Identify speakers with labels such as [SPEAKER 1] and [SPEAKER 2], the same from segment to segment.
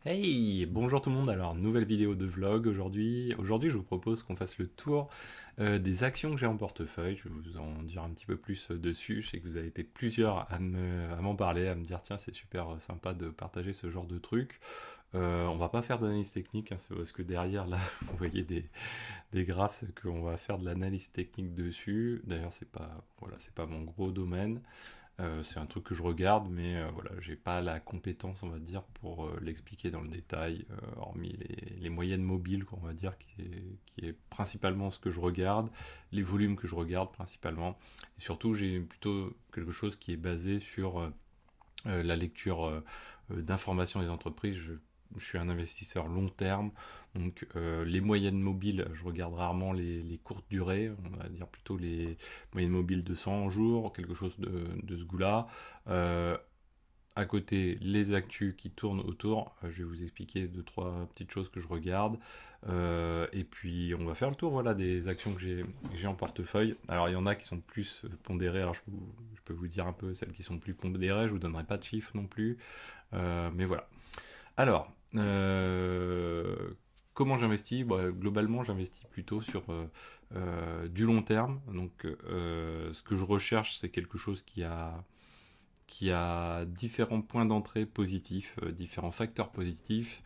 [SPEAKER 1] Hey, bonjour tout le monde. Alors, nouvelle vidéo de vlog aujourd'hui. Aujourd'hui, je vous propose qu'on fasse le tour des actions que j'ai en portefeuille. Je vais vous en dire un petit peu plus dessus. Je sais que vous avez été plusieurs à m'en parler, à me dire tiens, c'est super sympa de partager ce genre de trucs. On va pas faire d'analyse technique, hein, c'est parce que derrière là, vous voyez des graphes, c'est qu'on va faire de l'analyse technique dessus. D'ailleurs, c'est pas mon gros domaine. C'est un truc que je regarde, mais voilà, j'ai pas la compétence, on va dire, pour l'expliquer dans le détail, hormis les moyennes mobiles, qu'on va dire, qui est principalement ce que je regarde, les volumes que je regarde principalement. Et surtout, j'ai plutôt quelque chose qui est basé sur la lecture d'informations des entreprises. Je suis un investisseur long terme, donc les moyennes mobiles, je regarde rarement les courtes durées, on va dire plutôt les moyennes mobiles de 100 jours, quelque chose de ce goût-là. Euh, à côté, les actus qui tournent autour, je vais vous expliquer deux, trois petites choses que je regarde. Et puis, on va faire le tour voilà, des actions que j'ai en portefeuille. Alors, il y en a qui sont plus pondérées. Alors, je peux vous dire un peu celles qui sont plus pondérées. Je vous donnerai pas de chiffres non plus. Mais voilà. Alors, comment j'investis? Bah, globalement, j'investis plutôt sur du long terme. Donc, ce que je recherche, c'est quelque chose qui a différents points d'entrée positifs, différents facteurs positifs.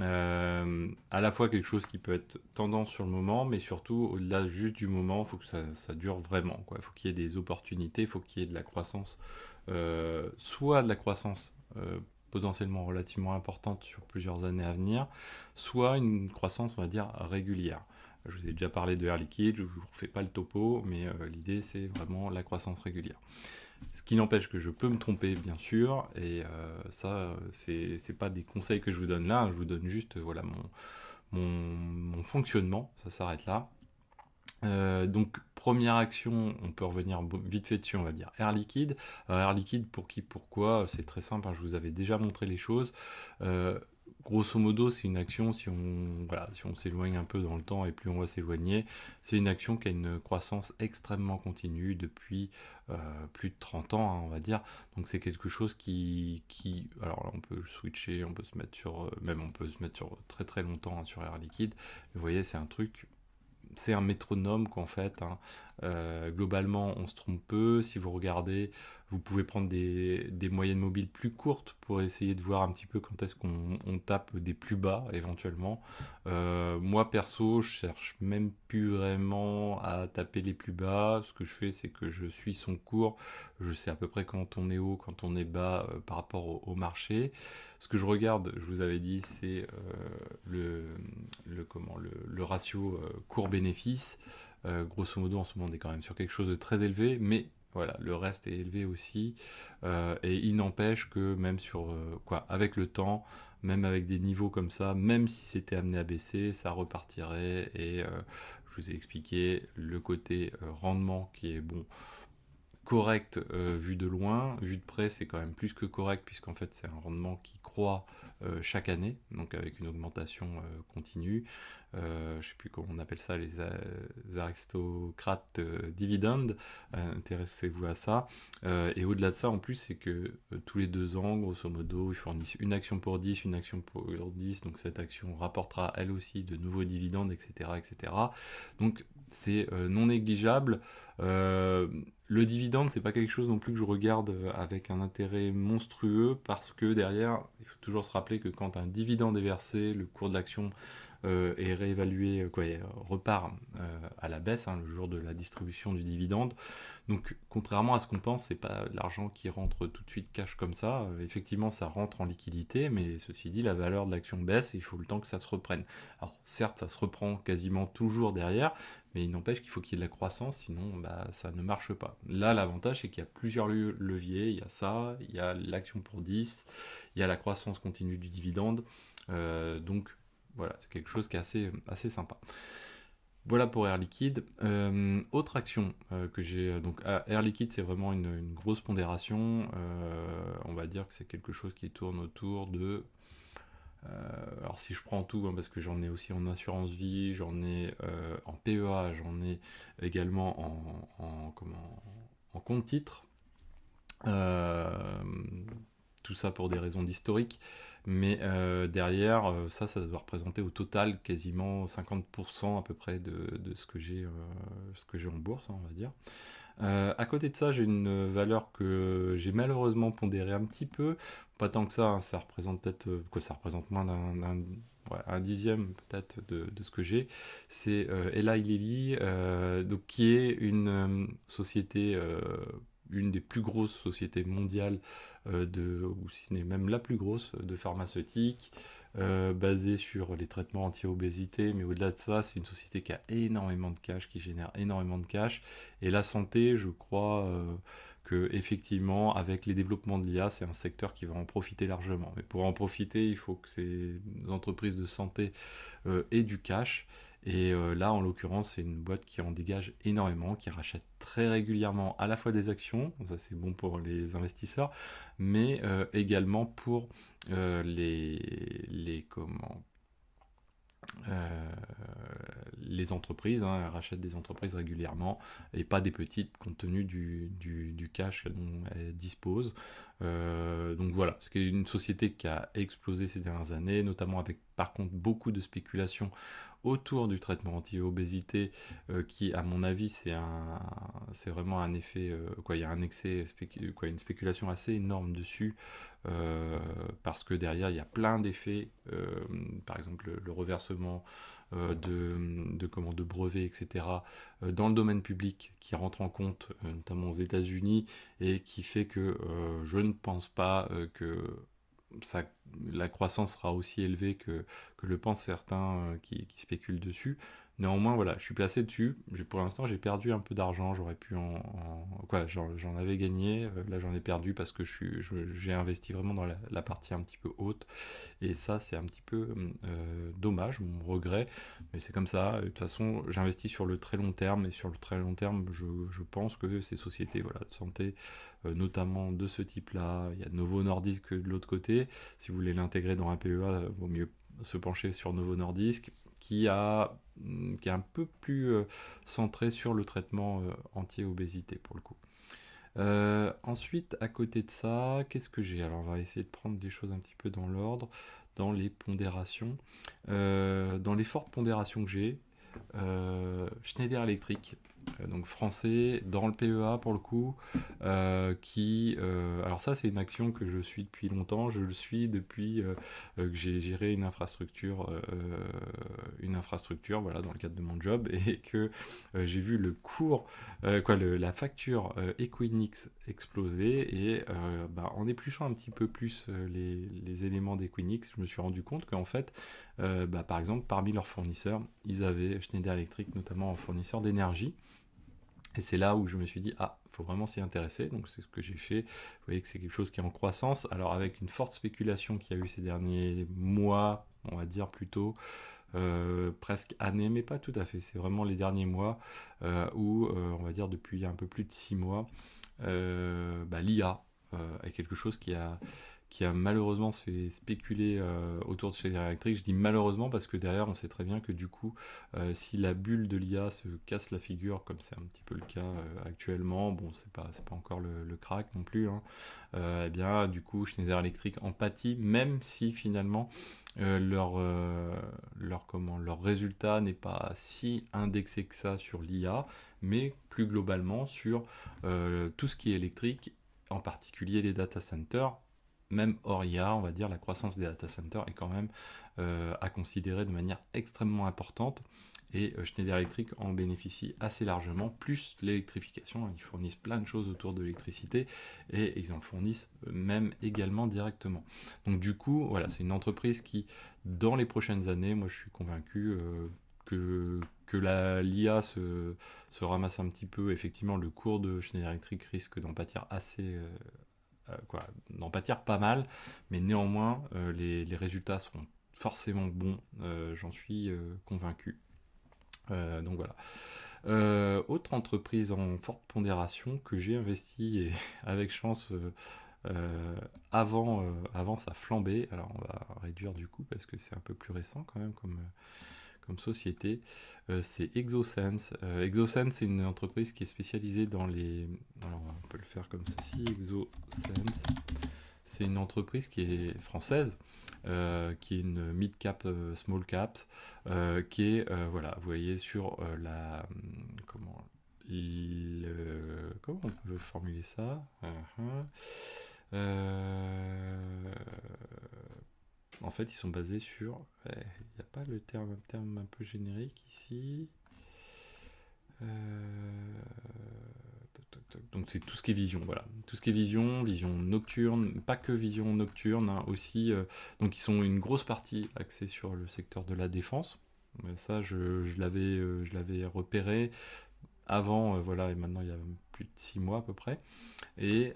[SPEAKER 1] À la fois quelque chose qui peut être tendance sur le moment, mais surtout au-delà juste du moment, il faut que ça dure vraiment, quoi. Il faut qu'il y ait des opportunités, il faut qu'il y ait de la croissance, soit de la croissance potentiellement relativement importante sur plusieurs années à venir, soit une croissance, on va dire, régulière. Je vous ai déjà parlé de Air Liquide, je ne vous refais pas le topo, mais l'idée c'est vraiment la croissance régulière. Ce qui n'empêche que je peux me tromper, bien sûr, et ça, c'est pas des conseils que je vous donne là, je vous donne juste voilà, mon fonctionnement, ça s'arrête là. Donc, première action, on peut revenir vite fait dessus, on va dire Air Liquide. Air Liquide, pour qui, pourquoi, c'est très simple, hein, je vous avais déjà montré les choses. Euh, Grosso modo, c'est une action, si on s'éloigne un peu dans le temps et plus on va s'éloigner, c'est une action qui a une croissance extrêmement continue depuis plus de 30 ans, hein, on va dire. Donc c'est quelque chose alors là, on peut switcher, on peut se mettre même on peut se mettre sur très très longtemps, hein, sur Air Liquide. Vous voyez, c'est un métronome qu'en fait, hein. Globalement, on se trompe peu. Si vous regardez, vous pouvez prendre des moyennes mobiles plus courtes pour essayer de voir un petit peu quand est-ce qu'on tape des plus bas éventuellement. Moi perso, je cherche même plus vraiment à taper les plus bas. Ce que je fais, c'est que je suis son cours. Je sais à peu près quand on est haut, quand on est bas par rapport au marché. Ce que je regarde, je vous avais dit, c'est le, le ratio court-bénéfice. Grosso modo, en ce moment, on est quand même sur quelque chose de très élevé, mais voilà, le reste est élevé aussi. Et il n'empêche que même avec le temps, même avec des niveaux comme ça, même si c'était amené à baisser, ça repartirait. Et je vous ai expliqué le côté rendement qui est bon, correct vu de loin. Vu de près, c'est quand même plus que correct, puisqu'en fait, c'est un rendement qui croît chaque année, donc avec une augmentation continue. Je ne sais plus comment on appelle ça, les aristocrates dividendes. Intéressez-vous à ça. Et au-delà de ça, en plus, c'est que tous les 2 ans, grosso modo, ils fournissent une action pour 10, une action pour 10, donc cette action rapportera elle aussi de nouveaux dividendes, etc. etc. Donc c'est non négligeable. Euh, le dividende, c'est pas quelque chose non plus que je regarde avec un intérêt monstrueux parce que derrière, il faut toujours se rappeler que quand un dividende est versé, le cours de l'action est réévalué, repart à la baisse, hein, le jour de la distribution du dividende. Donc, contrairement à ce qu'on pense, c'est pas de l'argent qui rentre tout de suite cash comme ça. Effectivement, ça rentre en liquidité, mais ceci dit, la valeur de l'action baisse et il faut le temps que ça se reprenne. Alors, certes, ça se reprend quasiment toujours derrière, mais il n'empêche qu'il faut qu'il y ait de la croissance, sinon bah, ça ne marche pas. Là, l'avantage, c'est qu'il y a plusieurs leviers. Il y a ça, il y a l'action pour 10, il y a la croissance continue du dividende. Donc, voilà, c'est quelque chose qui est assez sympa. Voilà pour Air Liquide. Autre action que j'ai. Donc, Air Liquide, c'est vraiment une grosse pondération. On va dire que c'est quelque chose qui tourne autour de. Alors, si je prends tout, hein, parce que j'en ai aussi en assurance vie, j'en ai en PEA, j'en ai également en compte titre. Euh, tout ça pour des raisons d'historique, mais derrière, ça doit représenter au total quasiment 50% à peu près de ce que j'ai en bourse, hein, on va dire. À côté de ça, j'ai une valeur que j'ai malheureusement pondérée un petit peu, pas tant que ça, hein, ça représente peut-être, ça représente moins ouais, un dixième peut-être de ce que j'ai. C'est Eli Lilly, donc, qui est une société, une des plus grosses sociétés mondiales, ou si ce n'est même la plus grosse, de pharmaceutique, basée sur les traitements anti-obésité, mais au-delà de ça, c'est une société qui a énormément de cash, qui génère énormément de cash. Et la santé, je crois que effectivement, avec les développements de l'IA, c'est un secteur qui va en profiter largement. Mais pour en profiter, il faut que ces entreprises de santé aient du cash. Et là, en l'occurrence, c'est une boîte qui en dégage énormément, qui rachète très régulièrement à la fois des actions, ça c'est bon pour les investisseurs, mais également pour comment, euh, les entreprises, hein. Elles rachètent des entreprises régulièrement et pas des petites compte tenu du cash dont elles disposent. Donc voilà, c'est une société qui a explosé ces dernières années, notamment avec par contre beaucoup de spéculation autour du traitement anti-obésité, qui à mon avis c'est vraiment un effet, quoi, il y a un excès, une spéculation assez énorme dessus, parce que derrière il y a plein d'effets, par exemple le reversement de brevets, etc., dans le domaine public qui rentre en compte, notamment aux États-Unis, et qui fait que je ne pense pas que ça, la croissance sera aussi élevée que le pensent certains qui spéculent dessus. Néanmoins, voilà, je suis placé dessus. Pour l'instant, j'ai perdu un peu d'argent. J'aurais pu quoi, j'en avais gagné. Là, j'en ai perdu parce que j'ai investi vraiment dans la partie un petit peu haute. Et ça, c'est un petit peu dommage, mon regret. Mais c'est comme ça. De toute façon, j'investis sur le très long terme. Et sur le très long terme, je pense que ces sociétés, voilà, de santé, notamment de ce type-là, il y a Novo Nordisk de l'autre côté. Si vous voulez l'intégrer dans un PEA, il vaut mieux se pencher sur Novo Nordisk, qui est un peu plus centré sur le traitement anti-obésité pour le coup. Ensuite, à côté de ça, qu'est-ce que j'ai? Alors, on va essayer de prendre des choses un petit peu dans l'ordre, dans les pondérations. Dans les fortes pondérations que j'ai, Schneider Electric, donc français, dans le PEA pour le coup, alors ça c'est une action que je suis depuis longtemps, je le suis depuis que j'ai géré une infrastructure, voilà, dans le cadre de mon job, et que j'ai vu le cours, la facture Equinix exploser, et en épluchant un petit peu plus les éléments d'Equinix, je me suis rendu compte qu'en fait, par exemple, parmi leurs fournisseurs, ils avaient Schneider Electric notamment en fournisseur d'énergie. Et c'est là où je me suis dit, ah, il faut vraiment s'y intéresser. Donc c'est ce que j'ai fait. Vous voyez que c'est quelque chose qui est en croissance. Alors avec une forte spéculation qu'il y a eu ces derniers mois, on va dire plutôt, presque années, mais pas tout à fait. C'est vraiment les derniers mois où, on va dire depuis un peu plus de 6 mois, l'IA est quelque chose qui a malheureusement fait spéculer autour de Schneider Electric. Je dis malheureusement parce que derrière, on sait très bien que du coup, si la bulle de l'IA se casse la figure, comme c'est un petit peu le cas actuellement, bon, c'est pas encore le crack non plus, hein, eh bien, du coup, Schneider Electric en pâtit, même si finalement leur résultat n'est pas si indexé que ça sur l'IA, mais plus globalement sur tout ce qui est électrique, en particulier les data centers. Même hors IA, on va dire, la croissance des data centers est quand même à considérer de manière extrêmement importante. Et Schneider Electric en bénéficie assez largement, plus l'électrification. Ils fournissent plein de choses autour de l'électricité et ils en fournissent même également directement. Donc du coup, voilà, c'est une entreprise qui, dans les prochaines années, moi je suis convaincu que l'IA se ramasse un petit peu. Effectivement, le cours de Schneider Electric risque d'en pâtir d'en pâtir pas mal, mais néanmoins, les résultats seront forcément bons, j'en suis convaincu. Donc voilà. Autre entreprise en forte pondération que j'ai investi et avec chance avant ça flambait. Alors on va réduire du coup parce que c'est un peu plus récent quand même comme société. C'est ExoSense. ExoSense, c'est une entreprise qui est spécialisée dans les... Alors on peut le faire comme ceci, ExoSense. c'est une entreprise qui est française, qui est une mid-cap, small cap, qui est, voilà, vous voyez sur comment, comment on peut formuler ça? Euh, En fait, ils sont basés sur. Il n'y a pas un terme un peu générique ici. Donc c'est tout ce qui est vision, voilà. Tout ce qui est vision, vision nocturne, pas que vision nocturne, hein, aussi. Donc ils sont une grosse partie axée sur le secteur de la défense. Ça, je l'avais repéré avant, voilà, et maintenant il y a plus de 6 mois à peu près. Et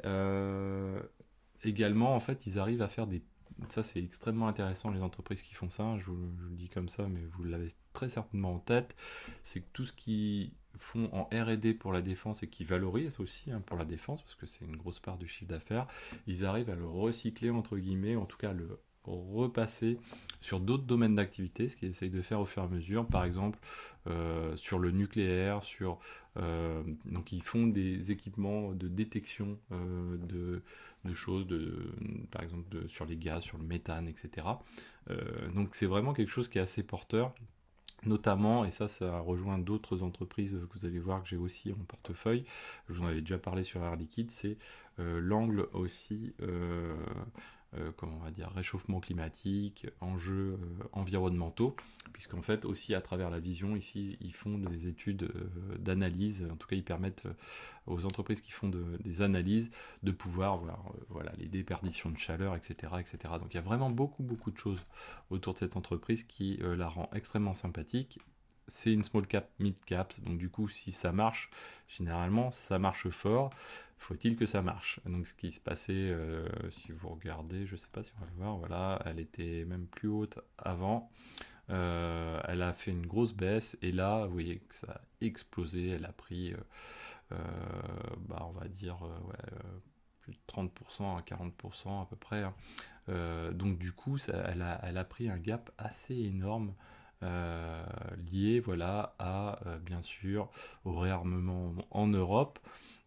[SPEAKER 1] également, en fait, ils arrivent à faire des. Ça, c'est extrêmement intéressant, les entreprises qui font ça. Je vous le dis comme ça, mais vous l'avez très certainement en tête. C'est que tout ce qu'ils font en R&D pour la défense et qui valorisent aussi, hein, pour la défense, parce que c'est une grosse part du chiffre d'affaires, ils arrivent à le recycler, entre guillemets, en tout cas à le repasser sur d'autres domaines d'activité, ce qu'ils essayent de faire au fur et à mesure, par exemple sur le nucléaire, donc ils font des équipements de détection de choses, par exemple sur les gaz, sur le méthane, etc. Donc c'est vraiment quelque chose qui est assez porteur, notamment, et ça rejoint d'autres entreprises que vous allez voir que j'ai aussi en portefeuille, je vous en avais déjà parlé sur Air Liquide, c'est l'angle aussi, comment on va dire, réchauffement climatique, enjeux environnementaux, puisqu'en fait aussi à travers la vision, ici, ils font des études d'analyse, en tout cas ils permettent aux entreprises qui font des analyses de pouvoir voir voilà, les déperditions de chaleur, etc., etc. Donc il y a vraiment beaucoup, beaucoup de choses autour de cette entreprise qui la rend extrêmement sympathique. C'est une small cap, mid cap, donc du coup, si ça marche, généralement, ça marche fort. Faut-il que ça marche? Donc, ce qui se passait, si vous regardez, je sais pas si on va le voir, voilà, elle était même plus haute avant. Elle a fait une grosse baisse, et là, vous voyez que ça a explosé. Elle a pris, on va dire, ouais, plus de 30% à 40% à peu près, hein. Donc du coup, elle a pris un gap assez énorme, lié, voilà, à bien sûr au réarmement en Europe.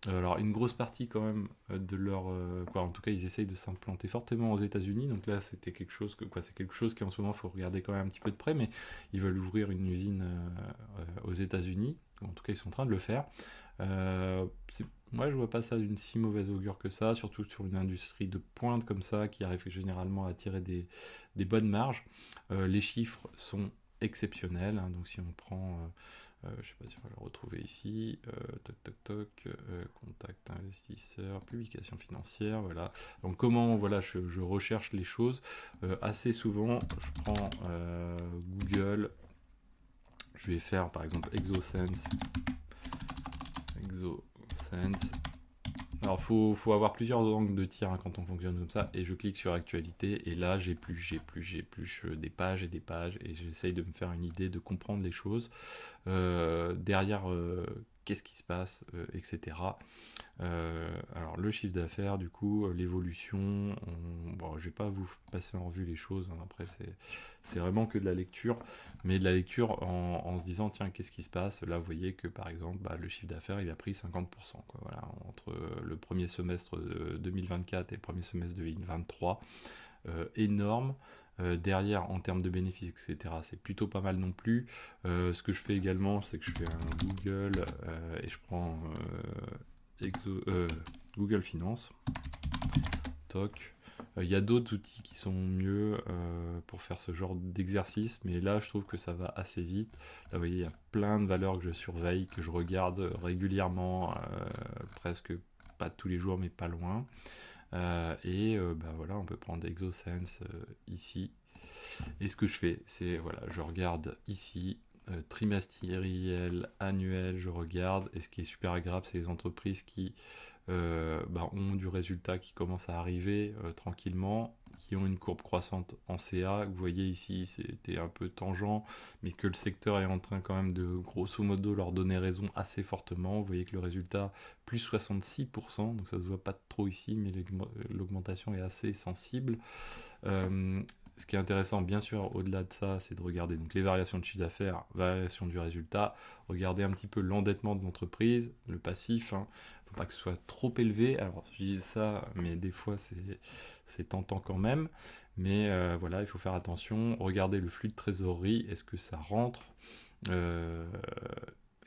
[SPEAKER 1] Alors une grosse partie quand même de leur, quoi, en tout cas ils essayent de s'implanter fortement aux États-Unis. Donc là c'était quelque chose c'est quelque chose qui en ce moment faut regarder quand même un petit peu de près, mais ils veulent ouvrir une usine aux États-Unis. En tout cas ils sont en train de le faire. Moi, je vois pas ça d'une si mauvaise augure que ça, surtout sur une industrie de pointe comme ça, qui arrive généralement à tirer des bonnes marges. Les chiffres sont exceptionnels, hein, donc si on prend, je sais pas si on va le retrouver ici, toc toc toc, contact investisseur, publication financière, voilà. Donc comment, voilà, je recherche les choses. Assez souvent, je prends Google, je vais faire par exemple ExoSense. Alors, faut avoir plusieurs angles de tir, hein, quand on fonctionne comme ça. Et je clique sur actualité. Et là, j'épluche des pages et des pages. Et j'essaye de me faire une idée, de comprendre les choses. Derrière, qu'est-ce qui se passe, etc. Alors, le chiffre d'affaires, du coup, l'évolution. Bon, je vais pas vous passer en revue les choses, hein. Après, c'est vraiment que de la lecture. Mais de la lecture en se disant, tiens, qu'est-ce qui se passe? Là, vous voyez que par exemple, le chiffre d'affaires, il a pris 50%, quoi, voilà, entre le premier semestre de 2024 et le premier semestre de 2023. Énorme. Derrière, en termes de bénéfices, etc., c'est plutôt pas mal non plus. Ce que je fais également, c'est que je fais un Google et je prends Google Finance. Toc. Il y a d'autres outils qui sont mieux pour faire ce genre d'exercice, mais là je trouve que ça va assez vite. Là vous voyez, il y a plein de valeurs que je surveille, que je regarde régulièrement, presque pas tous les jours, mais pas loin. Voilà, on peut prendre ExoSense ici. Et ce que je fais, c'est, voilà, je regarde ici, trimestriel, annuel, je regarde. Et ce qui est super agréable, c'est les entreprises qui ont du résultat qui commence à arriver tranquillement, qui ont une courbe croissante en CA. Vous voyez ici, c'était un peu tangent, mais que le secteur est en train quand même de, grosso modo, leur donner raison assez fortement. Vous voyez que le résultat, plus 66%, donc ça se voit pas trop ici, mais l'augmentation est assez sensible. Ce qui est intéressant, bien sûr, au-delà de ça, c'est de regarder donc les variations de chiffre d'affaires, variations du résultat, regarder un petit peu l'endettement de l'entreprise, le passif. Hein. Faut pas que ce soit trop élevé. Alors, je dis ça, mais des fois, c'est tentant quand même. Mais voilà, il faut faire attention. Regarder le flux de trésorerie, est-ce que ça rentre Euh,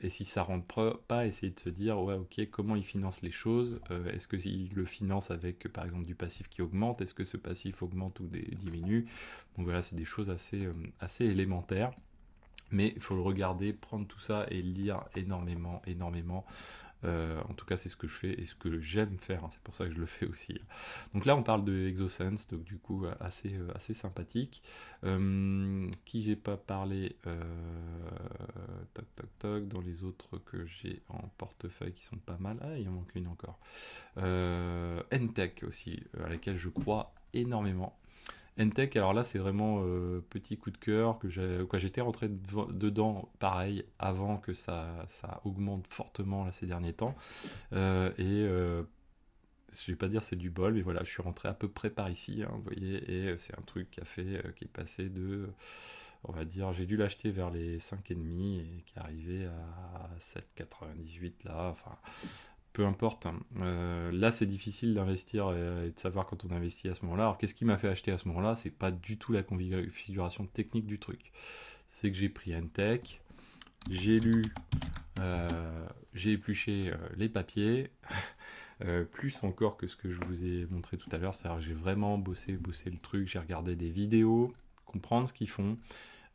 [SPEAKER 1] et si ça rentre pas, essayer de se dire, ouais, ok, comment il finance les choses. Est-ce qu'il le finance avec, par exemple, du passif qui augmente? Est-ce que ce passif augmente ou diminue? Donc voilà, c'est des choses assez élémentaires. Mais il faut le regarder, prendre tout ça et lire énormément, énormément. En tout cas, c'est ce que je fais et ce que j'aime faire. Hein, c'est pour ça que je le fais aussi. Donc là, on parle de ExoSense, donc du coup, assez sympathique. Qui j'ai pas parlé Toc, toc, toc. Dans les autres que j'ai en portefeuille qui sont pas mal. Ah, il en manque une encore. Entech aussi, à laquelle je crois énormément. Entech, alors là, c'est vraiment petit coup de cœur que j'étais rentré dedans, pareil, avant que ça augmente fortement là, ces derniers temps. Je vais pas dire c'est du bol, mais voilà, je suis rentré à peu près par ici, hein, vous voyez, et c'est un truc qui est passé de, on va dire, j'ai dû l'acheter vers les 5,5 et qui est arrivé à 7,98 là, enfin, peu importe. Hein. Là, c'est difficile d'investir et de savoir quand on investit à ce moment-là. Alors, qu'est-ce qui m'a fait acheter à ce moment-là? C'est pas du tout la configuration technique du truc. C'est que j'ai pris Entech, j'ai lu, euh, j'ai épluché les papiers, plus encore que ce que je vous ai montré tout à l'heure. C'est-à-dire que j'ai vraiment bossé le truc, j'ai regardé des vidéos, comprendre ce qu'ils font.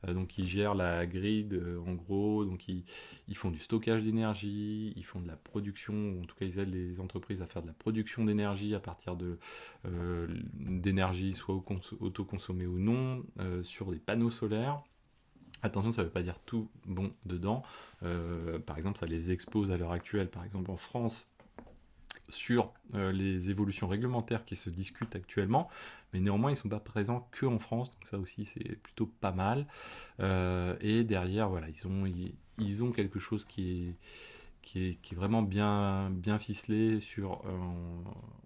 [SPEAKER 1] Donc ils gèrent la grid en gros, donc ils font du stockage d'énergie, ils font de la production, en tout cas ils aident les entreprises à faire de la production d'énergie à partir d'énergie soit autoconsommée ou non, sur des panneaux solaires. Attention, ça ne veut pas dire tout bon dedans. Par exemple, ça les expose à l'heure actuelle, par exemple en France, sur les évolutions réglementaires qui se discutent actuellement, mais néanmoins ils ne sont pas présents que en France, donc ça aussi c'est plutôt pas mal. Et derrière, voilà, ils ont quelque chose qui est vraiment bien ficelé sur,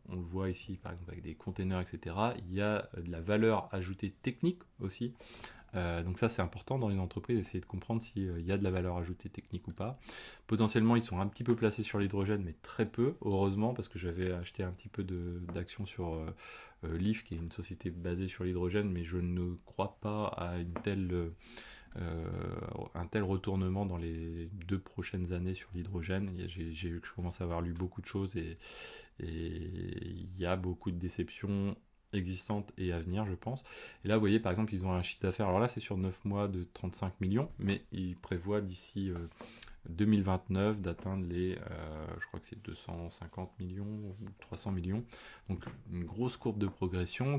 [SPEAKER 1] on le voit ici par exemple avec des containers, etc. Il y a de la valeur ajoutée technique aussi. Donc ça c'est important dans une entreprise, essayer de comprendre s'il y a de la valeur ajoutée technique ou pas. Potentiellement ils sont un petit peu placés sur l'hydrogène, mais très peu, heureusement, parce que j'avais acheté un petit peu d'actions sur Leaf, qui est une société basée sur l'hydrogène, mais je ne crois pas à un tel retournement dans les 2 prochaines années sur l'hydrogène. Je commence à avoir lu beaucoup de choses et il y a beaucoup de déceptions existantes et à venir, je pense. Et là, vous voyez, par exemple, ils ont un chiffre d'affaires, alors là, c'est sur 9 mois de 35 millions, mais ils prévoient d'ici 2029 d'atteindre je crois que c'est 250 millions ou 300 millions. Donc une grosse courbe de progression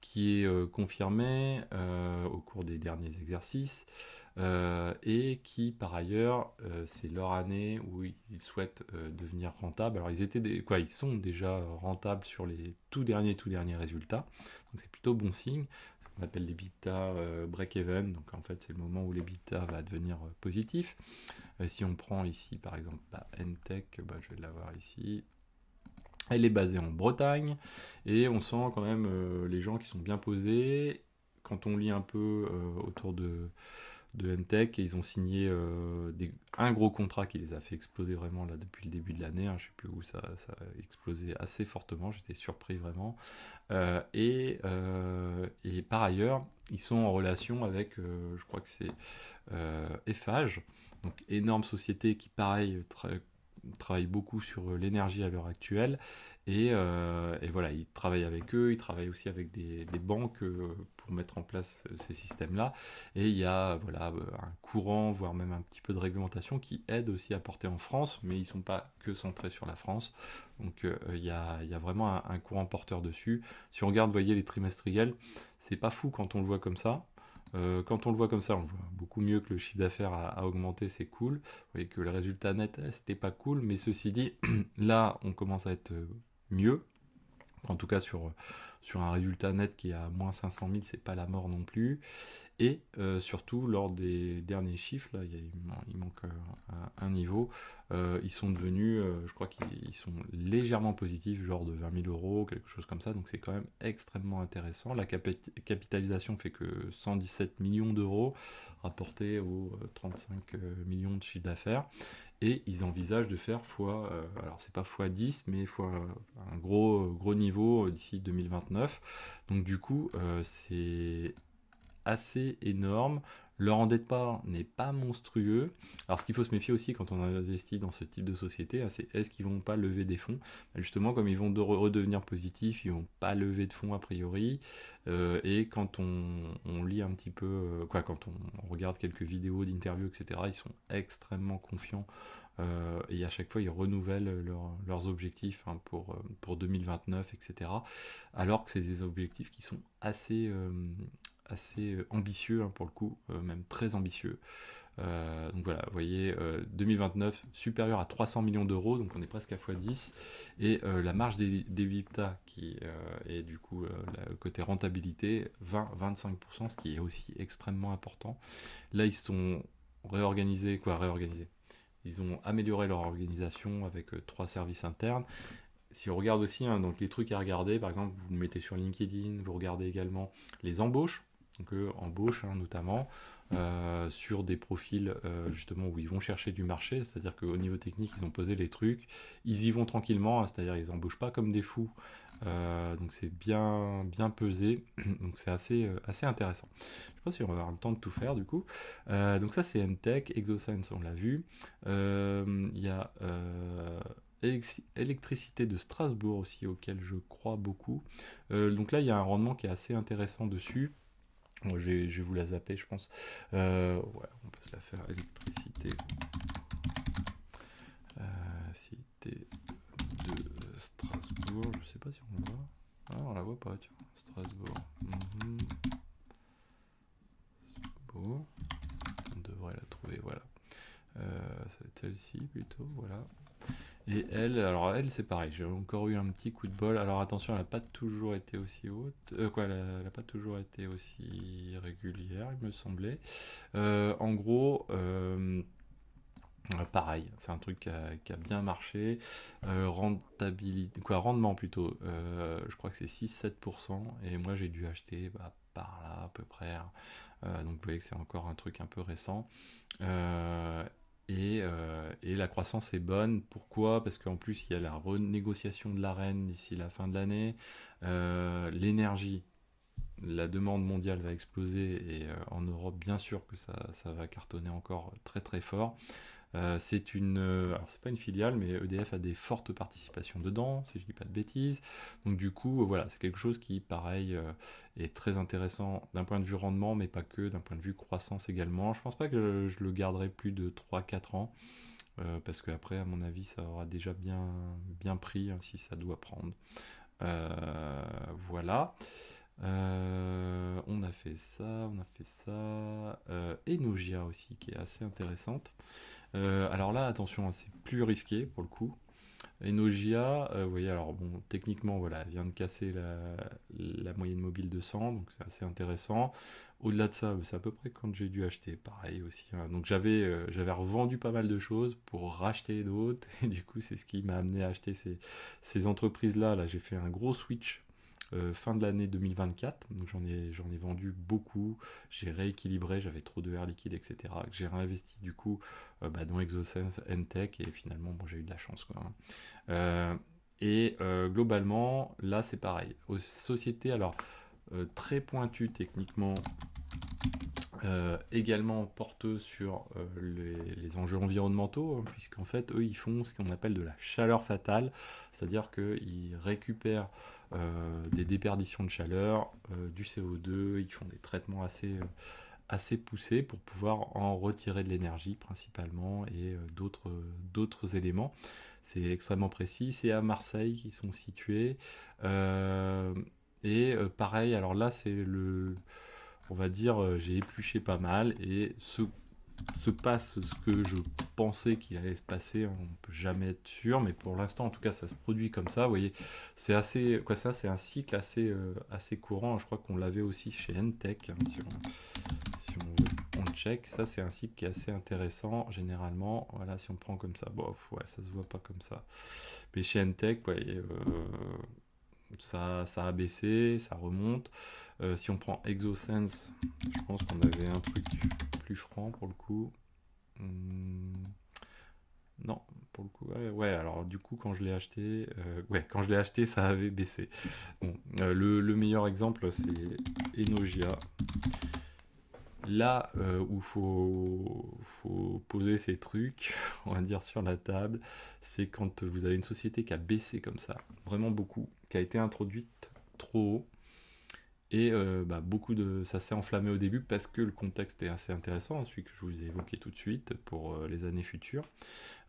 [SPEAKER 1] qui est confirmée au cours des derniers exercices. Et qui par ailleurs c'est leur année où ils souhaitent devenir rentables. Alors ils sont déjà rentables sur les tout derniers résultats, donc c'est plutôt bon signe. Ce qu'on appelle l'EBITDA break-even, donc en fait c'est le moment où l'EBITDA va devenir positif. Si on prend ici par exemple Entech, je vais l'avoir ici. Elle est basée en Bretagne et on sent quand même les gens qui sont bien posés. Quand on lit un peu autour de Entech, et ils ont signé un gros contrat qui les a fait exploser vraiment là depuis le début de l'année. Hein, je ne sais plus où ça a explosé assez fortement, j'étais surpris vraiment. Et par ailleurs, ils sont en relation avec, je crois que c'est Eiffage, donc énorme société qui pareil travaille beaucoup sur l'énergie à l'heure actuelle. Et voilà, ils travaillent avec eux, ils travaillent aussi avec des banques pour mettre en place ces systèmes-là. Et il y a voilà, un courant, voire même un petit peu de réglementation qui aide aussi à porter en France, mais ils ne sont pas que centrés sur la France. Donc il y a vraiment un courant porteur dessus. Si on regarde, vous voyez, les trimestriels, c'est pas fou quand on le voit comme ça. Quand on le voit comme ça, on le voit beaucoup mieux que le chiffre d'affaires a augmenté, c'est cool. Vous voyez que le résultat net, c'était pas cool, mais ceci dit, là, on commence à être mieux. En tout cas, sur un résultat net qui est à moins 500 000, c'est pas la mort non plus. Et surtout, lors des derniers chiffres, là, il manque un niveau. Ils sont devenus, je crois qu'ils sont légèrement positifs, genre de 20 000 euros, quelque chose comme ça, donc c'est quand même extrêmement intéressant. La capitalisation fait que 117 millions d'euros, rapportés aux 35 millions de chiffre d'affaires, et ils envisagent de faire fois, alors c'est pas fois 10, mais fois un gros niveau d'ici 2029. Donc du coup, c'est assez énorme. Leur endettement n'est pas monstrueux. Alors, ce qu'il faut se méfier aussi quand on investit dans ce type de société, hein, c'est est-ce qu'ils vont pas lever des fonds. Justement, comme ils vont redevenir positifs, ils vont pas lever de fonds a priori. Et quand on lit un petit peu, quand on regarde quelques vidéos d'interviews, etc., ils sont extrêmement confiants. Et à chaque fois, ils renouvellent leurs objectifs, hein, pour 2029, etc. Alors que c'est des objectifs qui sont assez ambitieux, hein, pour le coup, même très ambitieux. Donc voilà, vous voyez, 2029 supérieur à 300 millions d'euros, donc on est presque à x10, et la marge d'EBITDA qui est du coup le côté rentabilité, 20-25%, ce qui est aussi extrêmement important. Là, ils sont réorganisés. Ils ont amélioré leur organisation avec 3 services internes. Si on regarde aussi, hein, donc les trucs à regarder, par exemple, vous le mettez sur LinkedIn, vous regardez également les embauches, donc embauches, hein, notamment, sur des profils justement où ils vont chercher du marché, c'est-à-dire qu'au niveau technique, ils ont posé les trucs, ils y vont tranquillement, hein, c'est-à-dire ils embauchent pas comme des fous, donc c'est bien pesé, donc c'est assez intéressant. Je sais pas si on va avoir le temps de tout faire du coup. Donc ça c'est Entech, Exosense on l'a vu. Il y a électricité de Strasbourg aussi, auquel je crois beaucoup. Donc là, il y a un rendement qui est assez intéressant dessus. Moi, je vais vous la zapper, je pense. Ouais, on peut se la faire. Électricité. Cité de Strasbourg. Je sais pas si on la voit. Ah, on la voit pas, tu vois. Strasbourg. Bon. On devrait la trouver, voilà. Ça va être celle-ci plutôt, voilà. Et elle, alors elle c'est pareil, j'ai encore eu un petit coup de bol. Alors attention, elle n'a pas toujours été aussi haute. Elle n'a pas toujours été aussi régulière, il me semblait. En gros, pareil, c'est un truc qui a bien marché. Rendement plutôt. Je crois que c'est 6-7%. Et moi j'ai dû acheter par là à peu près, hein. Donc vous voyez que c'est encore un truc un peu récent. Et la croissance est bonne. Pourquoi? Parce qu'en plus, il y a la renégociation de l'AREN d'ici la fin de l'année. L'énergie, la demande mondiale va exploser et en Europe, bien sûr que ça va cartonner encore très très fort. Alors c'est pas une filiale, mais EDF a des fortes participations dedans, si je dis pas de bêtises. Donc du coup, voilà, c'est quelque chose qui, pareil, est très intéressant d'un point de vue rendement, mais pas que, d'un point de vue croissance également. Je pense pas que je le garderai plus de 3-4 ans, parce qu'après, à mon avis, ça aura déjà bien pris, hein, si ça doit prendre. Voilà. On a fait ça. Enogia aussi, qui est assez intéressante. Alors là, attention, hein, c'est plus risqué pour le coup. Enogia, vous voyez, alors bon, techniquement, voilà, elle vient de casser la moyenne mobile de 100, donc c'est assez intéressant. Au-delà de ça, c'est à peu près quand j'ai dû acheter, pareil aussi, hein. Donc j'avais revendu pas mal de choses pour racheter d'autres, et du coup, c'est ce qui m'a amené à acheter ces entreprises-là. Là, j'ai fait un gros switch fin de l'année 2024, donc j'en ai vendu beaucoup, j'ai rééquilibré, j'avais trop de air liquide, etc. J'ai réinvesti du coup dans Exosense, Entech, et finalement bon, j'ai eu de la chance, quoi, hein. Globalement, là c'est pareil. Aux sociétés, alors très pointues techniquement, également porteux sur les enjeux environnementaux, hein, puisqu'en fait, eux, ils font ce qu'on appelle de la chaleur fatale, c'est-à-dire qu'ils récupèrent des déperditions de chaleur, du CO2, ils font des traitements assez poussés pour pouvoir en retirer de l'énergie principalement et d'autres éléments. C'est extrêmement précis. C'est à Marseille qu'ils sont situés. Pareil, alors là, on va dire, j'ai épluché pas mal et se passe ce que je pensais qu'il allait se passer. On ne peut jamais être sûr, mais pour l'instant, en tout cas, ça se produit comme ça. Vous voyez, c'est assez, quoi, ça, c'est un cycle assez courant. Je crois qu'on l'avait aussi chez Entech, hein, si on veut on check. Ça, c'est un cycle qui est assez intéressant, généralement. Voilà, si on prend comme ça, bon, ouais, ça se voit pas comme ça. Mais chez Entech, ouais, ça a baissé, ça remonte. Si on prend ExoSense, je pense qu'on avait un truc plus franc pour le coup. Hmm, non, pour le coup, ouais, alors du coup, quand je l'ai acheté, ça avait baissé. Bon, le meilleur exemple, c'est Enogia. Là où faut poser ces trucs, on va dire sur la table, c'est quand vous avez une société qui a baissé comme ça, vraiment beaucoup, qui a été introduite trop haut, et ça s'est enflammé au début parce que le contexte est assez intéressant, celui que je vous ai évoqué tout de suite pour les années futures.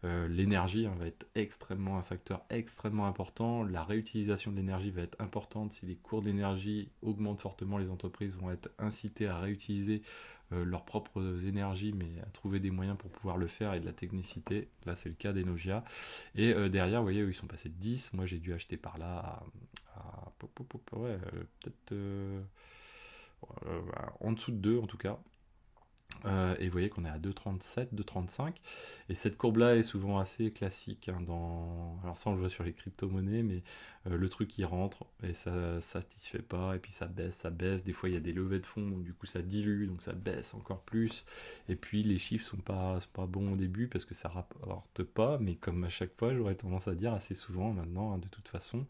[SPEAKER 1] L'énergie va être extrêmement un facteur extrêmement important. La réutilisation de l'énergie va être importante. Si les cours d'énergie augmentent fortement, les entreprises vont être incitées à réutiliser leurs propres énergies, mais à trouver des moyens pour pouvoir le faire et de la technicité. Là, c'est le cas d'Enogia. Et derrière, vous voyez, ils sont passés de 10. Moi, j'ai dû acheter par là ouais, peut-être en dessous de 2 en tout cas. Et vous voyez qu'on est à 2,37, 2,35. Et cette courbe-là est souvent assez classique. Alors ça, on le voit sur les crypto-monnaies, mais le truc qui rentre et ça ne satisfait pas, et puis ça baisse, ça baisse. Des fois, il y a des levées de fonds, donc du coup, ça dilue, donc ça baisse encore plus. Et puis, les chiffres sont pas bons au début parce que ça rapporte pas, mais comme à chaque fois, j'aurais tendance à dire assez souvent maintenant, de toute façon.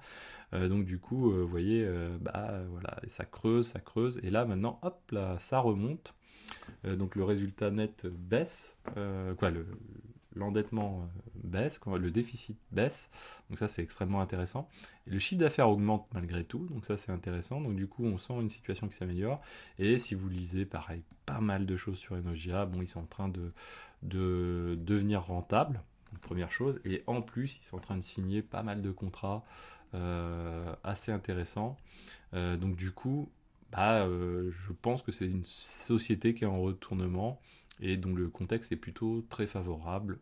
[SPEAKER 1] Donc du coup, vous voyez, voilà, et ça creuse, ça creuse. Et là, maintenant, hop, là, ça remonte. Donc le résultat net baisse, l'endettement baisse, le déficit baisse, donc ça c'est extrêmement intéressant. Et le chiffre d'affaires augmente malgré tout, donc ça c'est intéressant. Donc du coup on sent une situation qui s'améliore. Et si vous lisez pareil, pas mal de choses sur Enogia, bon ils sont en train de devenir rentables, première chose, et en plus ils sont en train de signer pas mal de contrats assez intéressants. Donc du coup, je pense que c'est une société qui est en retournement et dont le contexte est plutôt très favorable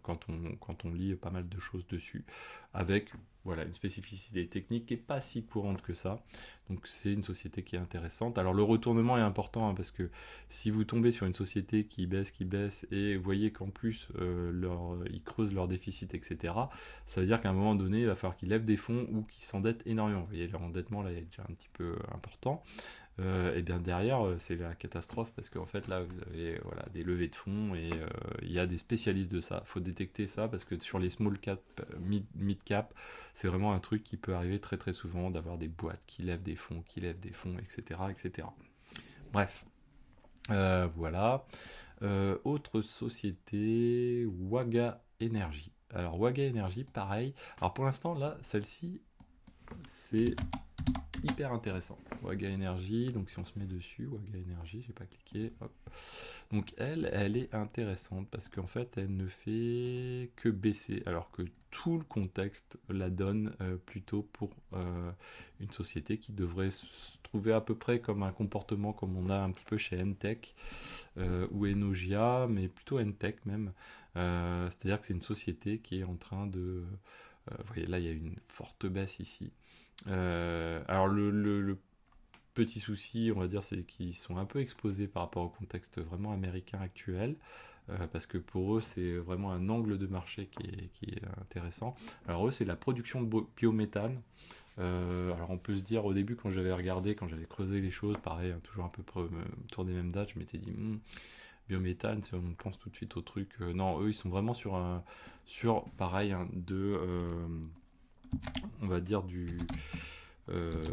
[SPEAKER 1] quand on lit pas mal de choses dessus, avec voilà, une spécificité technique qui n'est pas si courante que ça. Donc c'est une société qui est intéressante. Alors le retournement est important, parce que si vous tombez sur une société qui baisse, et vous voyez qu'en plus ils creusent leur déficit, etc., ça veut dire qu'à un moment donné, il va falloir qu'ils lèvent des fonds ou qu'ils s'endettent énormément. Vous voyez, leur endettement là est déjà un petit peu important. Et bien derrière, c'est la catastrophe parce qu'en fait là, vous avez voilà, des levées de fonds et il y a des spécialistes de ça. Il faut détecter ça parce que sur les small cap, mid cap, c'est vraiment un truc qui peut arriver très très souvent d'avoir des boîtes qui lèvent des fonds, etc. etc. Bref, voilà. Autre société, Waga Energy. Alors Waga Energy, pareil. Alors pour l'instant, là, celle-ci, c'est hyper intéressant. Waga Energy, donc si on se met dessus, Waga Energy, j'ai pas cliqué, hop. Donc elle est intéressante parce qu'en fait, elle ne fait que baisser, alors que tout le contexte la donne plutôt pour une société qui devrait se trouver à peu près comme un comportement comme on a un petit peu chez Entech ou Enogia, mais plutôt Entech même. C'est-à-dire que c'est une société qui est en train de... vous voyez, là, il y a une forte baisse ici. Alors le petit souci, on va dire, c'est qu'ils sont un peu exposés par rapport au contexte vraiment américain actuel, parce que pour eux, c'est vraiment un angle de marché qui est intéressant. Alors eux, c'est la production de biométhane. Alors on peut se dire, au début, quand j'avais regardé, quand j'avais creusé les choses, pareil, toujours un peu autour des mêmes dates, je m'étais dit, biométhane, on pense tout de suite au truc. Non, eux, ils sont vraiment sur pareil, on va dire euh,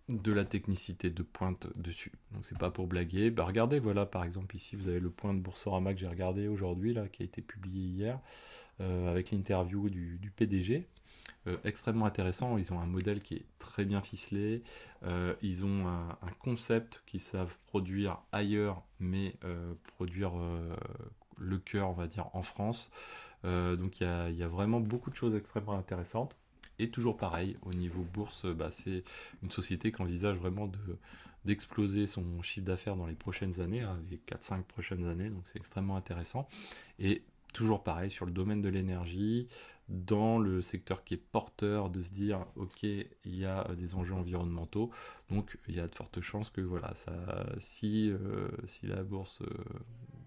[SPEAKER 1] de la technicité de pointe dessus. Donc c'est pas pour blaguer. Regardez, voilà, par exemple ici vous avez le point de Boursorama que j'ai regardé aujourd'hui là, qui a été publié hier, avec l'interview du PDG. Extrêmement intéressant. Ils ont un modèle qui est très bien ficelé. Ils ont un concept qu'ils savent produire ailleurs, mais produire le cœur, on va dire, en France. Donc il y a vraiment beaucoup de choses extrêmement intéressantes. Et toujours pareil, au niveau bourse, c'est une société qui envisage vraiment d'exploser son chiffre d'affaires dans les prochaines années, les 4-5 prochaines années, donc c'est extrêmement intéressant. Et toujours pareil, sur le domaine de l'énergie, dans le secteur qui est porteur de se dire, ok, il y a des enjeux environnementaux, donc il y a de fortes chances que voilà, si la bourse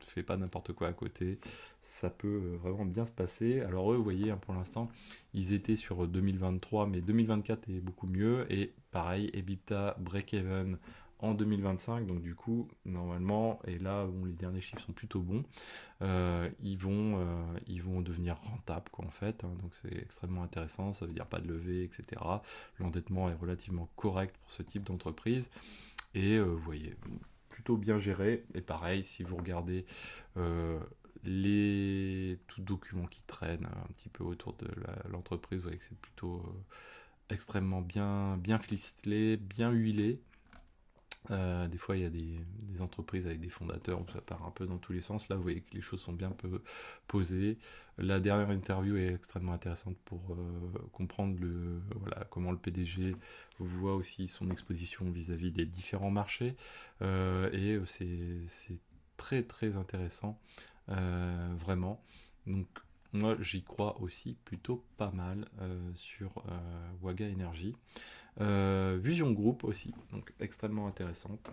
[SPEAKER 1] fait pas n'importe quoi à côté, ça peut vraiment bien se passer. Alors eux, vous voyez, hein, pour l'instant, ils étaient sur 2023, mais 2024 est beaucoup mieux, et pareil, EBITDA break-even en 2025, donc du coup, normalement, et là, bon, les derniers chiffres sont plutôt bons, ils vont devenir rentables, quoi, en fait, hein. Donc c'est extrêmement intéressant, ça veut dire pas de levée, etc. L'endettement est relativement correct pour ce type d'entreprise, et vous voyez, plutôt bien géré. Et pareil, si vous regardez euh, les tout documents qui traînent un petit peu autour de l'entreprise, vous voyez que c'est plutôt extrêmement bien ficelé, bien huilé. Des fois, il y a des entreprises avec des fondateurs où ça part un peu dans tous les sens. Là, vous voyez que les choses sont bien peu posées. La dernière interview est extrêmement intéressante pour comprendre voilà, comment le PDG voit aussi son exposition vis-à-vis des différents marchés. C'est très très intéressant, vraiment. Donc, moi, j'y crois aussi plutôt pas mal sur Waga Energy. Vision Group aussi, donc extrêmement intéressante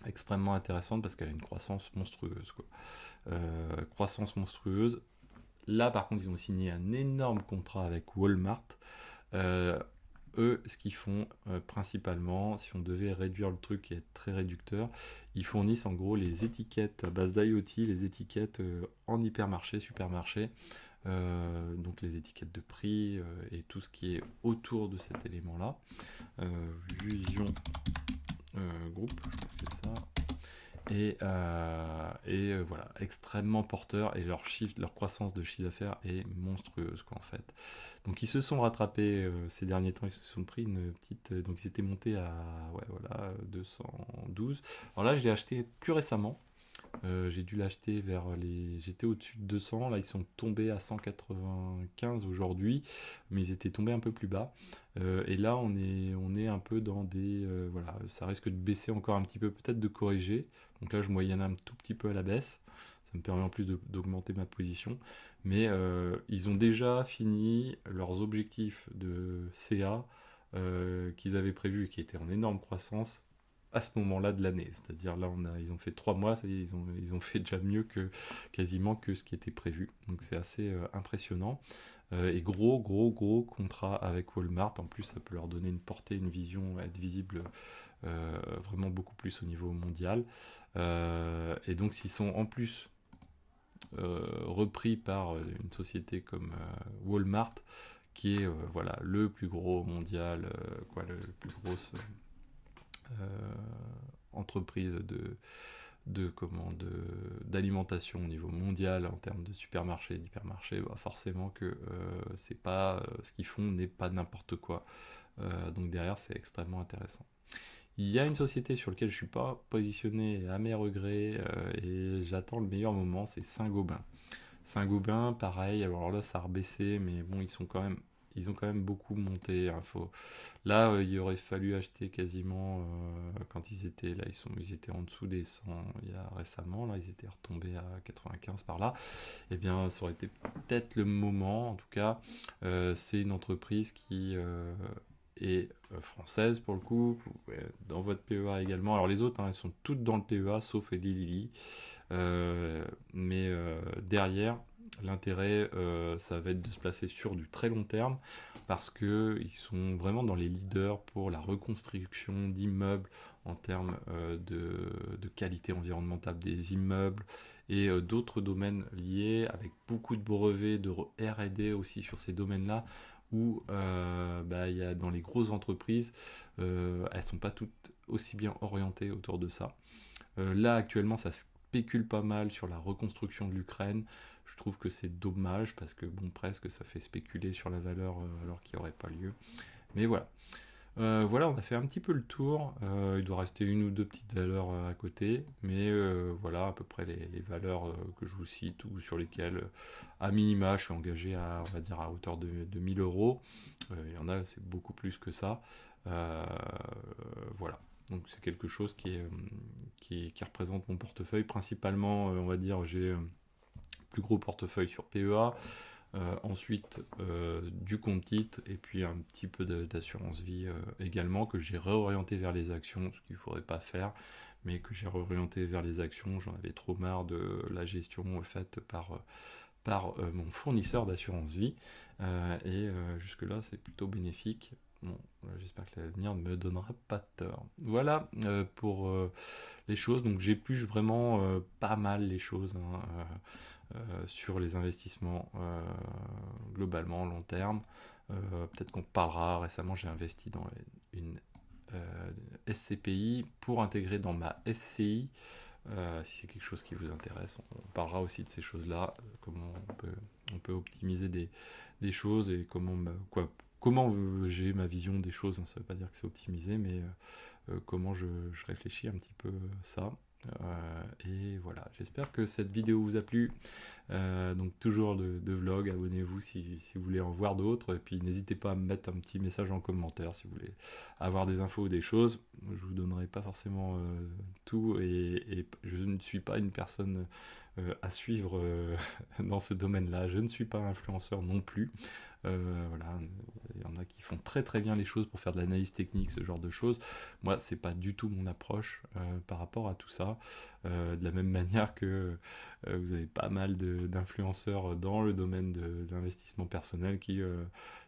[SPEAKER 1] parce qu'elle a une croissance monstrueuse, quoi. Croissance monstrueuse. Là, par contre, ils ont signé un énorme contrat avec Walmart. Euh, Eux, ce qu'ils font principalement, si on devait réduire le truc et être très réducteur, ils fournissent en gros les étiquettes à base d'IoT, les étiquettes en hypermarché, supermarché, donc les étiquettes de prix et tout ce qui est autour de cet élément-là. Vision Group, je crois que c'est ça. Voilà, extrêmement porteur, et leur croissance de chiffre d'affaires est monstrueuse, quoi, en fait. Donc ils se sont rattrapés ces derniers temps, ils se sont pris une petite, donc ils étaient montés à, ouais, voilà, 212. Alors là, je l'ai acheté plus récemment. J'ai dû l'acheter J'étais au-dessus de 200, là ils sont tombés à 195 aujourd'hui, mais ils étaient tombés un peu plus bas. Et là on est un peu dans des... voilà, ça risque de baisser encore un petit peu, peut-être de corriger. Donc là je moyenne un tout petit peu à la baisse. Ça me permet en plus d'augmenter ma position. Mais ils ont déjà fini leurs objectifs de CA qu'ils avaient prévus et qui étaient en énorme croissance à ce moment-là de l'année. C'est-à-dire là, ils ont fait 3 mois, ils ont fait déjà mieux que quasiment que ce qui était prévu. Donc c'est assez impressionnant. Et gros contrat avec Walmart. En plus, ça peut leur donner une portée, une vision, être visible vraiment beaucoup plus au niveau mondial. Et donc s'ils sont en plus repris par une société comme Walmart, qui est voilà, le plus gros mondial, le plus grosse entreprise d'alimentation au niveau mondial en termes de supermarchés, d'hypermarchés, bah forcément que c'est pas ce qu'ils font n'est pas n'importe quoi. Donc derrière, c'est extrêmement intéressant. Il y a une société sur laquelle je suis pas positionné à mes regrets et j'attends le meilleur moment, c'est Saint-Gobain. Saint-Gobain, pareil, alors là ça a rebaissé, mais bon, ils ont quand même beaucoup monté, hein. Là, il aurait fallu acheter quasiment quand ils étaient là, ils étaient en dessous des 100 il y a récemment, là ils étaient retombés à 95 par là. Eh bien, ça aurait été peut-être le moment, en tout cas. C'est une entreprise qui est française pour le coup, dans votre PEA également. Alors les autres, hein, elles sont toutes dans le PEA sauf Eli Lilly. Derrière, l'intérêt, ça va être de se placer sur du très long terme parce qu'ils sont vraiment dans les leaders pour la reconstruction d'immeubles en termes de qualité environnementale des immeubles et d'autres domaines liés avec beaucoup de brevets, de R&D aussi sur ces domaines-là où il y a dans les grosses entreprises, elles sont pas toutes aussi bien orientées autour de ça. Là actuellement ça spécule pas mal sur la reconstruction de l'Ukraine. Je trouve que c'est dommage parce que bon, presque ça fait spéculer sur la valeur alors qu'il n'y aurait pas lieu. Mais voilà. Voilà, on a fait un petit peu le tour. Il doit rester une ou deux petites valeurs à côté, mais voilà à peu près les valeurs que je vous cite ou sur lesquelles, à minima, je suis engagé à, on va dire, à hauteur de 1000 euros. Il y en a, c'est beaucoup plus que ça. Euh, voilà. Donc c'est quelque chose qui représente mon portefeuille. Principalement, on va dire, j'ai plus gros portefeuille sur PEA. Ensuite, du compte titre et puis un petit peu d'assurance vie également, que j'ai réorienté vers les actions, ce qu'il ne faudrait pas faire, mais que j'ai réorienté vers les actions. J'en avais trop marre de la gestion faite par mon fournisseur d'assurance vie. Jusque-là, c'est plutôt bénéfique. Bon, j'espère que l'avenir ne me donnera pas tort. Voilà pour les choses. Donc j'épluche vraiment pas mal les choses, hein, sur les investissements globalement long terme. Peut-être qu'on parlera. Récemment, j'ai investi dans une SCPI pour intégrer dans ma SCI. Si c'est quelque chose qui vous intéresse, on parlera aussi de ces choses-là, comment on peut optimiser des choses et comment j'ai ma vision des choses, hein. Ça ne veut pas dire que c'est optimisé, mais comment je réfléchis un petit peu ça. Et voilà, j'espère que cette vidéo vous a plu. Donc toujours de vlog, abonnez-vous si vous voulez en voir d'autres, et puis n'hésitez pas à me mettre un petit message en commentaire si vous voulez avoir des infos ou des choses. Je vous donnerai pas forcément tout, et je ne suis pas une personne à suivre dans ce domaine-là. Je ne suis pas influenceur non plus. Voilà, il y en a qui font très très bien les choses pour faire de l'analyse technique, ce genre de choses. Moi, c'est pas du tout mon approche par rapport à tout ça. De la même manière que vous avez pas mal d'influenceurs dans le domaine de l'investissement personnel qui,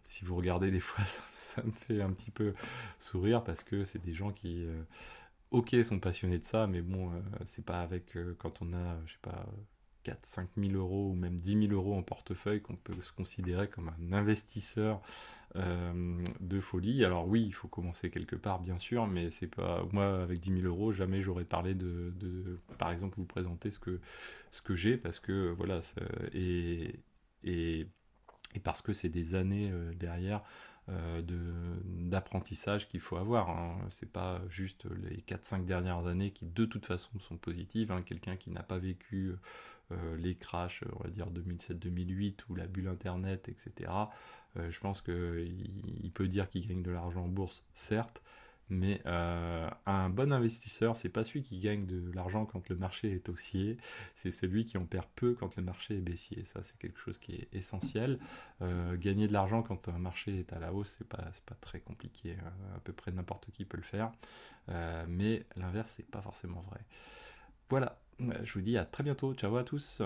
[SPEAKER 1] si vous regardez des fois, ça me fait un petit peu sourire, parce que c'est des gens qui, ok, sont passionnés de ça, mais bon, c'est pas avec, quand on a, je sais pas, 4 5 000 € ou même 10 000 € en portefeuille qu'on peut se considérer comme un investisseur de folie. Alors oui, il faut commencer quelque part, bien sûr, mais c'est pas, moi, avec 10 000 €, jamais j'aurais parlé par exemple, vous présenter ce que j'ai, parce que voilà, et, et parce que c'est des années derrière d'apprentissage qu'il faut avoir, hein. C'est pas juste les 4 5 dernières années qui de toute façon sont positives, hein. Quelqu'un qui n'a pas vécu les crashs, on va dire 2007-2008, ou la bulle internet, etc., je pense qu'il peut dire qu'il gagne de l'argent en bourse, certes, mais un bon investisseur, c'est pas celui qui gagne de l'argent quand le marché est haussier, c'est celui qui en perd peu quand le marché est baissier. Ça, c'est quelque chose qui est essentiel. Gagner de l'argent quand un marché est à la hausse, c'est pas très compliqué, hein. À peu près n'importe qui peut le faire. Mais l'inverse, c'est pas forcément vrai. Voilà, je vous dis à très bientôt. Ciao à tous.